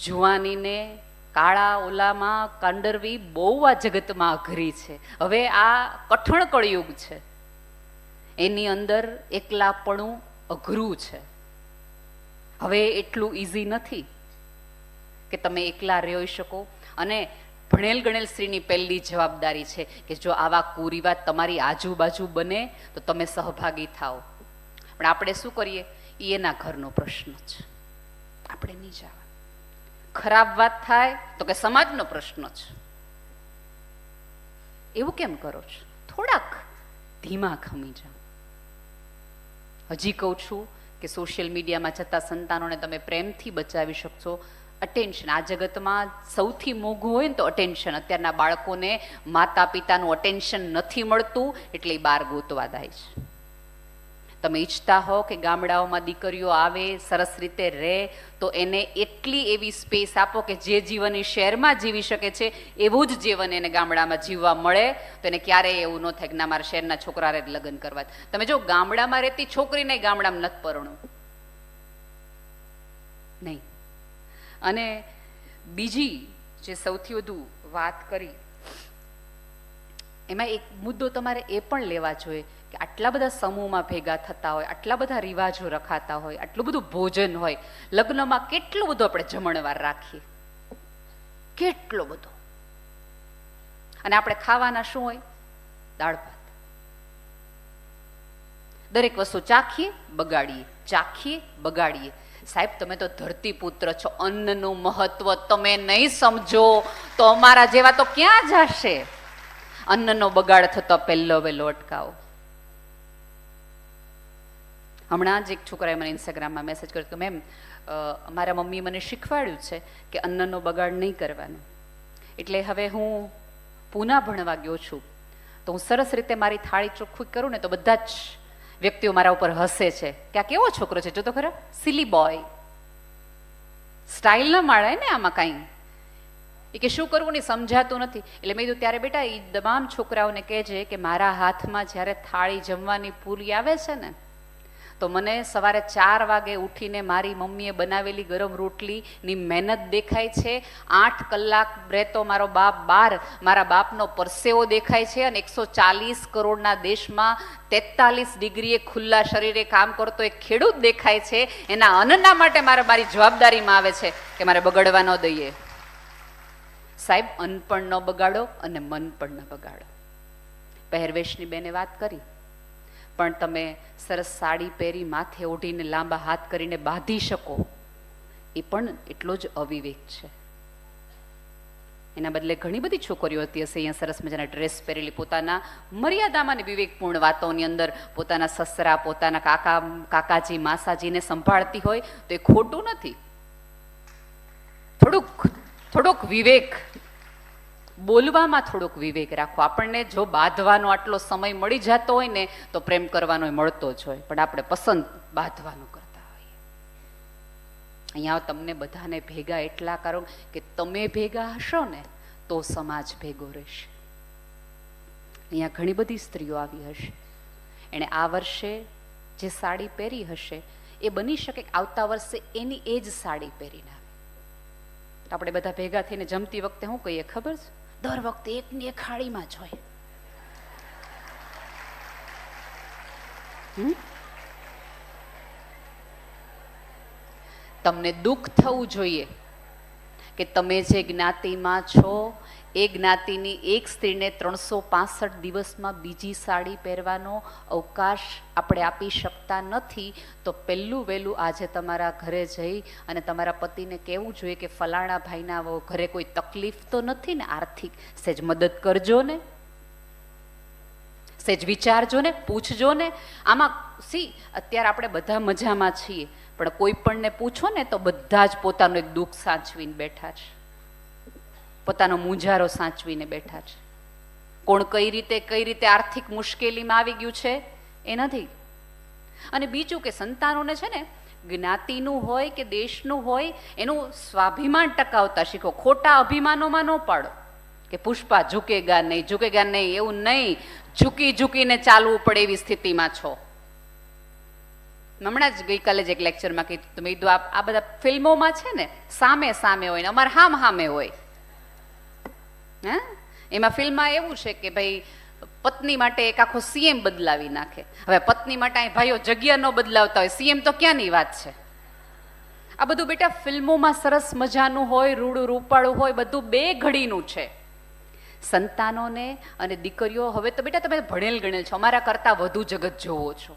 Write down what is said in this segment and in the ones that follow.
જુવાનીને કાળા ઓલામાં કાંડરવી બહુ આ જગતમાં અઘરી છે. હવે આ કઠણ કળયુગ છે, એની અંદર એકલાપણું અઘરું છે. હવે એટલું ઈઝી નથી કે તમે એકલા રહી શકો. અને ભણેલ ગણેલ સ્ત્રીની પહેલી જવાબદારી છે કે જો આવા કુરિવાજ તમારી આજુબાજુ બને તો તમે સહભાગી થાઓ. પણ આપણે શું કરીએ, એ એના ઘરનો પ્રશ્ન છે, આપણે નહીં જવા. ખરાબ વાત થાય તો કે સમાજનો પ્રશ્ન છે. એવું કેમ કરો છો? થોડાક ધીમા ખમી જાઓ. હજી કહું છું કે સોશિયલ મીડિયામાં જતા સંતાનોને તમે પ્રેમથી બચાવી શકશો. અટેન્શન આ જગતમાં સૌથી મોંઘું હોય ને તો અટેન્શન. અત્યારના બાળકોને માતા પિતાનું અટેન્શન નથી મળતું એટલે એ બહાર ગોતવા જાય છે. તમે ઈચ્છતા હો કે ગામડાઓમાં દીકરીઓ આવે, સરસ રીતે રહે, તો એને એટલી એવી સ્પેસ આપો કે જે જીવન એ શહેરમાં જીવી શકે છે એવું જ જીવન એને ગામડામાં જીવવા મળે. તો એને ક્યારેય એવું ન થાય કે ના મારા શહેરના છોકરાને જ લગ્ન કરવા. તમે જો ગામડામાં રહેતી છોકરીને ગામડામાં નથી પરણવું નહીં. અને બીજી જે સૌથી વધુ વાત કરી એમાં એક મુદ્દો તમારે એ પણ લેવા જોઈએ કે આટલા બધા સમૂહમાં ભેગા થતા હોય, આટલા બધા રિવાજો રખાતા હોય, આટલું બધું ભોજન હોય, લગ્નમાં કેટલું બધું આપણે જમણવાર રાખીએ, કેટલો બધો. અને આપણે ખાવાના શું હોય? દાળ ભાત. દરેક વસ્તુ ચાખીએ બગાડીએ, ચાખીએ બગાડીએ. સાહેબ તમે તો ધરતીપુત્ર છો, અન્નનું મહત્વ તમે નહીં સમજો તો અમારા જેવા તો ક્યાં જશે? અન્નનો બગાડ થતો પહેલો વહેલો અટકાવો. હમણાં જ એક છોકરાએ મને ઇન્સ્ટાગ્રામમાં મેસેજ કર્યો કે મેમ મારા મમ્મીએ મને શીખવાડ્યું છે કે અન્નનો બગાડ નહીં કરવાનો. એટલે હવે હું પૂના ભણવા ગયો છું તો હું સરસ રીતે મારી થાળી ચોખ્ખી કરું ને તો બધા જ વ્યક્તિઓ મારા ઉપર હસે છે કે આ કેવો છોકરો છે, જો તો ખરા સિલી બોય, સ્ટાઇલ ના માળાય ને આમાં કાંઈ. એ કે શું કરવું નહીં સમજાતું નથી. એટલે મેં કીધું ત્યારે બેટા એ તમામ છોકરાઓને કહેજે કે મારા હાથમાં જ્યારે થાળી જમવાની પૂરી આવે છે ને તો મને સવારે 4 વાગે ઉઠીને મારી મમ્મીએ બનાવેલી ગરમ રોટલીની મહેનત દેખાય છે. 8 કલાક રહેતો મારો બાપ બહાર, મારા બાપનો પરસેવો દેખાય છે. અને 140 કરોડના દેશમાં 43 ડિગ્રીએ ખુલ્લા શરીરે કામ કરતો એક ખેડૂત દેખાય છે. એના અન્નના માટે મારી જવાબદારીમાં આવે છે કે મારે બગડવા ન દઈએ. સાહેબ અન્ન પણ ન બગાડો અને મન પણ ન બગાડો. પહેરવેશની બેને વાત કરી, પણ તમે સરસ સાડી પહેરી માથે ઓઢીને લાંબા હાથ કરીને બાંધી શકો એ પણ એટલો જ અવિવેક છે. એના બદલે ઘણી બધી છોકરીઓ હતી હશે અહીંયા સરસ મજાના ડ્રેસ પહેરેલી, પોતાના મર્યાદામાં અને વિવેકપૂર્ણ વાતોની અંદર પોતાના સસરા, પોતાના કાકાજી માસાજીને સંભાળતી હોય તો એ ખોટું નથી. થોડુંક વિવેક, બોલવામાં થોડોક વિવેક રાખો. આપણને જો બાંધવાનો આટલો સમય મળી જતો હોય ને તો પ્રેમ કરવાનો મળતો જ હોય, પણ આપણે પસંદ બાંધવાનું કરતા હોઈએ. અહીંયા તમને બધાને ભેગા એટલા કરો કે તમે ભેગા હશો ને તો સમાજ ભેગો રહેશે. અહીંયા ઘણી બધી સ્ત્રીઓ આવી હશે, એણે આ વર્ષે જે સાડી પહેરી હશે એ બની શકે આવતા વર્ષે એની એ જ સાડી પહેરીને આવે. આપણે બધા ભેગા થઈને જમતી વખતે શું કહીએ ખબર છે? દર વખતે એકની એક થાળીમાં જ હોય. તમને દુઃખ થવું જોઈએ કે તમે જે જ્ઞાતિમાં છો એ જ્ઞાતિની એક સ્ત્રીને 365 દિવસમાં બીજી સાડી પહેરવાનો અવકાશ આપણે આપી શકતા નથી. તો પહેલું વહેલું આજે તમારા ઘરે જઈ અને તમારા પતિને કહેવું જોઈએ કે ફલાણા ભાઈના ઘરે કોઈ તકલીફ તો નથી ને આર્થિક, સેજ મદદ કરજો ને, સેજ વિચારજો ને, પૂછજો ને. આમાં અત્યારે આપણે બધા મજામાં છીએ પણ કોઈ પણને પૂછો ને તો બધા જ પોતાનું એક દુઃખ સાચવીને બેઠા છે, પોતાનો મૂંઝારો સાચવીને બેઠા છે. કોણ કઈ રીતે આર્થિક મુશ્કેલીમાં આવી ગયું છે એ નથી. અને બીજું કે સંતાનોને છે ને જ્ઞાતિનું હોય કે દેશનું હોય એનું સ્વાભિમાન ટકાવતા શીખો. ખોટા અભિમાનોમાં ન પાડો કે પુષ્પા ઝૂકેગા નહીં, એવું નહીં. ઝૂકીને ચાલવું પડે એવી સ્થિતિમાં છો. હમણાં જ ગઈકાલે જ એક લેક્ચરમાં કીધું તો મેં કીધું આ બધા ફિલ્મોમાં છે ને સામે સામે હોય ને અમારે હામ હામે હોય. હા, એમાં ફિલ્મમાં એવું છે કે ભાઈ પત્ની માટે એક આખો સીએમ બદલાવી નાખે. હવે પત્ની માટે અહીં ભાઈઓ જગ્યા ન બદલાવતા હોય, સીએમ તો ક્યાંની વાત છે. આ બધું બેટા ફિલ્મોમાં સરસ મજાનું હોય, રૂડું રૂપાળું હોય, બધું બે ઘડીનું છે. સંતાનોને અને દીકરીઓ હવે તો બેટા તમે ભણેલ ગણેલ છો, અમારા કરતાં વધુ જગત જોવો છો.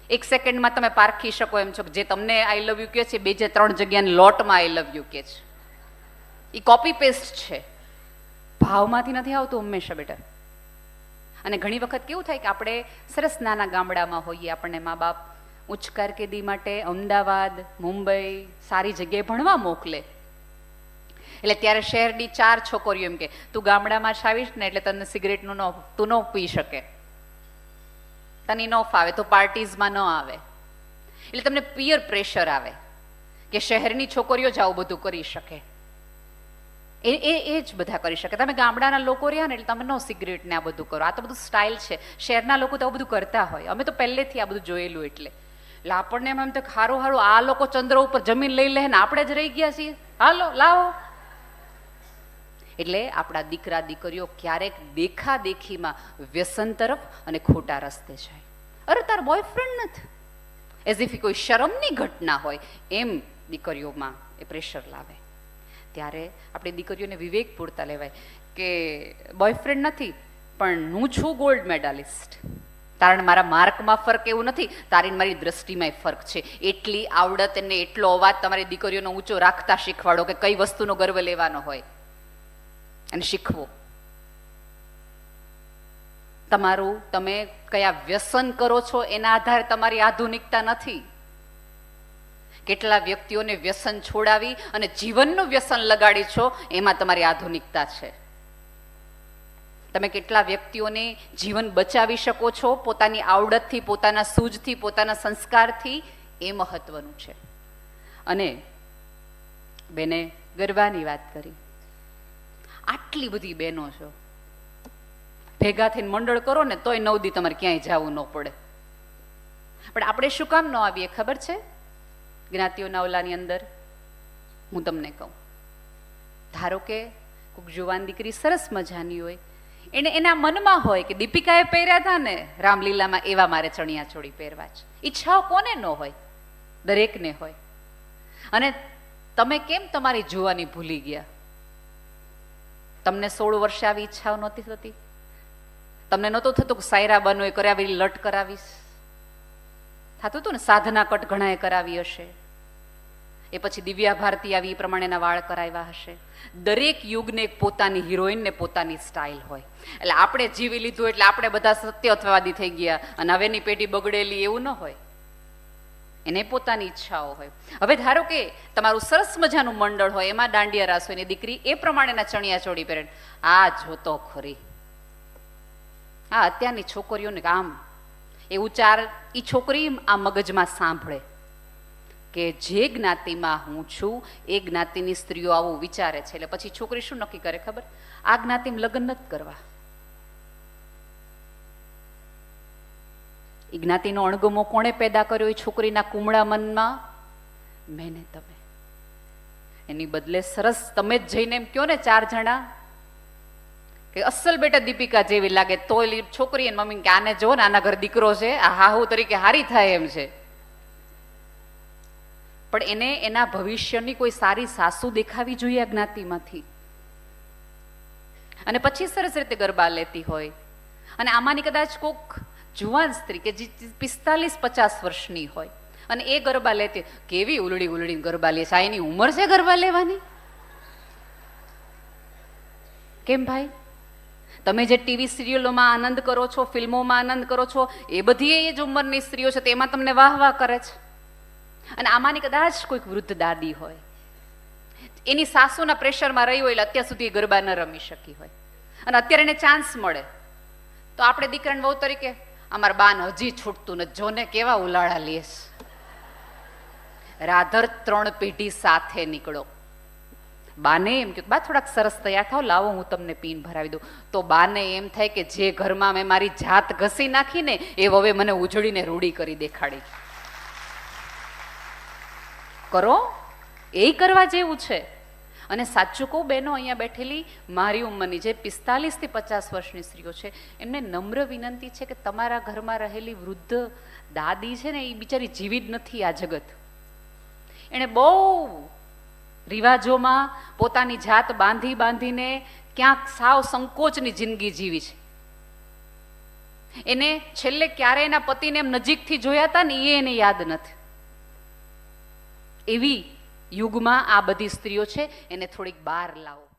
એક સેકન્ડમાં તમે પારખી શકો એમ છો કે જે તમને આઈ લવ યુ કહે છે, બીજે 3 જગ્યાની લોટમાં આઈ લવ યુ કહે છે. એ કોપી પેસ્ટ છે, ભાવમાંથી નથી આવતું હંમેશા બેટા. અને ઘણી વખત કેવું થાય કે આપણે સરસ નાના ગામડામાં હોઈએ, આપણને મા બાપ ઉચ્ચ કારકિર્દી માટે અમદાવાદ, મુંબઈ સારી જગ્યાએ ભણવા મોકલે. એટલે ત્યારે શહેરની 4 છોકરીઓ એમ કે તું ગામડામાં જ આવીશ ને એટલે તને સિગરેટનું તું ન પી શકે, તને ન ફાવે તો પાર્ટીઝમાં ન આવે. એટલે તમને પિયર પ્રેશર આવે કે શહેરની છોકરીઓ જ આવું બધું કરી શકે, એ જ બધા કરી શકે. તમે ગામડાના લોકો રહ્યા ને એટલે તમે નો સિગરેટ ને આ બધું કરો, આ તો બધું સ્ટાઇલ છે. શહેરના લોકો તો આવું બધું કરતા હોય, અમે તો પહેલેથી આ બધું જોયેલું. એટલે આપણને એમ તો હારું હારું આ લોકો ચંદ્ર ઉપર જમીન લઈ લે ને આપણે જ રહી ગયા છીએ, હાલો લાવો. એટલે આપણા દીકરા દીકરીઓ ક્યારેક દેખા દેખીમાં વ્યસન તરફ અને ખોટા રસ્તે જાય. અરે તાર બોયફ્રેન્ડ નથી, એઝ ઇફ કોઈ શરમની ઘટના હોય એમ દીકરીઓમાં એ પ્રેશર લાવે. ત્યારે આપણી દીકરીઓને વિવેક પૂરતા લેવાય કે બોયફ્રેન્ડ નથી પણ હું છું ગોલ્ડ મેડાલિસ્ટ. કારણ મારા માર્કમાં ફરક એવું નથી, તારી મારી દ્રષ્ટિમાં ફરક છે. એટલી આવડત અને એટલો અવાજ તમારી દીકરીઓનો ઊંચો રાખતા શીખવાડો કે કઈ વસ્તુનો ગર્વ લેવાનો હોય અને શીખવો. તમારું તમે કયા વ્યસન કરો છો એના આધારે તમારી આધુનિકતા નથી. કેટલા વ્યક્તિઓને વ્યસન છોડાવી અને જીવનનું વ્યસન લગાડી છો એમાં તમારી આધુનિકતા છે. તમે કેટલા વ્યક્તિઓને જીવન બચાવી શકો છો પોતાની આવડતથી, પોતાના સૂઝથી, પોતાના સંસ્કારથી, એ મહત્વનું છે. અને બેને ગરબાની વાત કરી, આટલી બધી બહેનો છો, ભેગા થઈને મંડળ કરો ને તોય 9 દી તમારે ક્યાંય જવું ન પડે. પણ આપણે શું કામ ન આવીએ ખબર છે? જ્ઞાતિઓના ઓલાની અંદર હું તમને કહું, ધારો કે કોઈક જુવાન દીકરી સરસ મજાની હોય, એને એના મનમાં હોય કે દીપિકાએ પહેર્યા હતા ને રામલીલામાં એવા મારે ચણિયા ચોળી પહેરવા છે. ઈચ્છાઓ કોને ન હોય? દરેકને હોય. અને તમે કેમ તમારી જુવાની ભૂલી ગયા? તમને 16 વર્ષે આવી ઈચ્છાઓ નહોતી થતી? તમને નહોતું થતું કે સાયરા બનો એ કરાવી લટ કરાવીશ? થતું હતું ને, સાધના કટ ઘણાએ કરાવી હશે, એ પછી દિવ્યા ભારતી આવી એ પ્રમાણેના વાળ કરાવ્યા હશે. દરેક યુગને એક પોતાની હિરોઈન ને પોતાની સ્ટાઇલ હોય. એટલે આપણે જીવી લીધું એટલે આપણે બધા સત્યત્વવાદી થઈ ગયા અને હવેની પેઢી બગડેલી, એવું ન હોય. એને પોતાની ઈચ્છાઓ હોય. હવે ધારો કે તમારું સરસ મજાનું મંડળ હોય, એમાં દાંડિયા રાસ હોય ને દીકરી એ પ્રમાણેના ચણિયા ચોળી પહેરે, આ જોતો ખરી. આ અત્યારની છોકરીઓને આમ એવું ઈ છોકરી આ મગજમાં સાંભળે કે જે જ્ઞાતિમાં હું છું એ જ્ઞાતિની સ્ત્રીઓ આવું વિચારે છે. એટલે પછી છોકરી શું નક્કી કરે ખબર? આ જ્ઞાતિમાં લગ્ન નથી કરવા. એ જ્ઞાતિનો અણગમો કોણે પેદા કર્યો? એ છોકરીના કુમળા મનમાં. મેને તમે. એની બદલે સરસ તમે જ જઈને એમ કહો ને 4 જણા કે અસલ બેટા દીપિકા જેવી લાગે, તો છોકરી અને મમ્મી કે આને જો ને આના ઘર દીકરો છે, આ હાહુ તરીકે હારી થાય એમ છે. પણ એને એના ભવિષ્યની કોઈ સારી સાસુ દેખાવી જોઈએ આ જ્ઞાતિમાંથી. અને પછી સરસ રીતે ગરબા લેતી હોય. અને આમાંની કદાચ કોક જુવાન સ્ત્રી કે જે 45-50 વર્ષની હોય અને એ ગરબા લેતી, કેવી ઉલડી ઉલડીને ગરબા લે છે, આ એની ઉંમર છે ગરબા લેવાની? કેમ ભાઈ? તમે જે ટીવી સિરિયલોમાં આનંદ કરો છો, ફિલ્મોમાં આનંદ કરો છો, એ બધી એ જ ઉંમરની સ્ત્રીઓ છે, તેમાં તમને વાહ વાહ કરે છે. અને આમાંની કદાચ કોઈક વૃદ્ધ દાદી હોય, એની સાસુના પ્રેશરમાં રહી હોય એટલે અત્યાર સુધી ગરબા ન રમી શકી હોય, અને અત્યારે એને ચાન્સ મળે તો આપણે દીકરાને વહુ તરીકે અમારા બાન હજી છૂટતું નથી, જોને કેવા ઉલાળા લેશ. રાધર 3 પેઢી સાથે નીકળો. બાને એમ કે બા થોડાક સરસ તૈયાર થાવ, લાવો હું તમને પીન ભરાવી દઉં. તો બાને એમ થાય કે જે ઘરમાં મેં મારી જાત ઘસી નાખી ને એ હવે મને ઉજળીને રૂડી કરી દેખાડી. કરો, એ કરવા જેવું છે. અને સાચું કહું બહેનો, અહીંયા બેઠેલી મારી ઉંમરની જે 45 થી 50 વર્ષની સ્ત્રીઓ છે, એમને નમ્ર વિનંતી છે કે તમારા ઘરમાં રહેલી વૃદ્ધ દાદી છે ને, એ બિચારી જીવી જ નથી આ જગત. એણે બહુ રિવાજોમાં પોતાની જાત બાંધીને ક્યાંક સાવ સંકોચની જિંદગી જીવી છે. એને છેલ્લે ક્યારે એના પતિને એમ નજીકથી જોયા હતા ને એ એને યાદ નથી. એવી યુગમાં આ બધી સ્ત્રીઓ છે, એને થોડીક બહાર લાવો.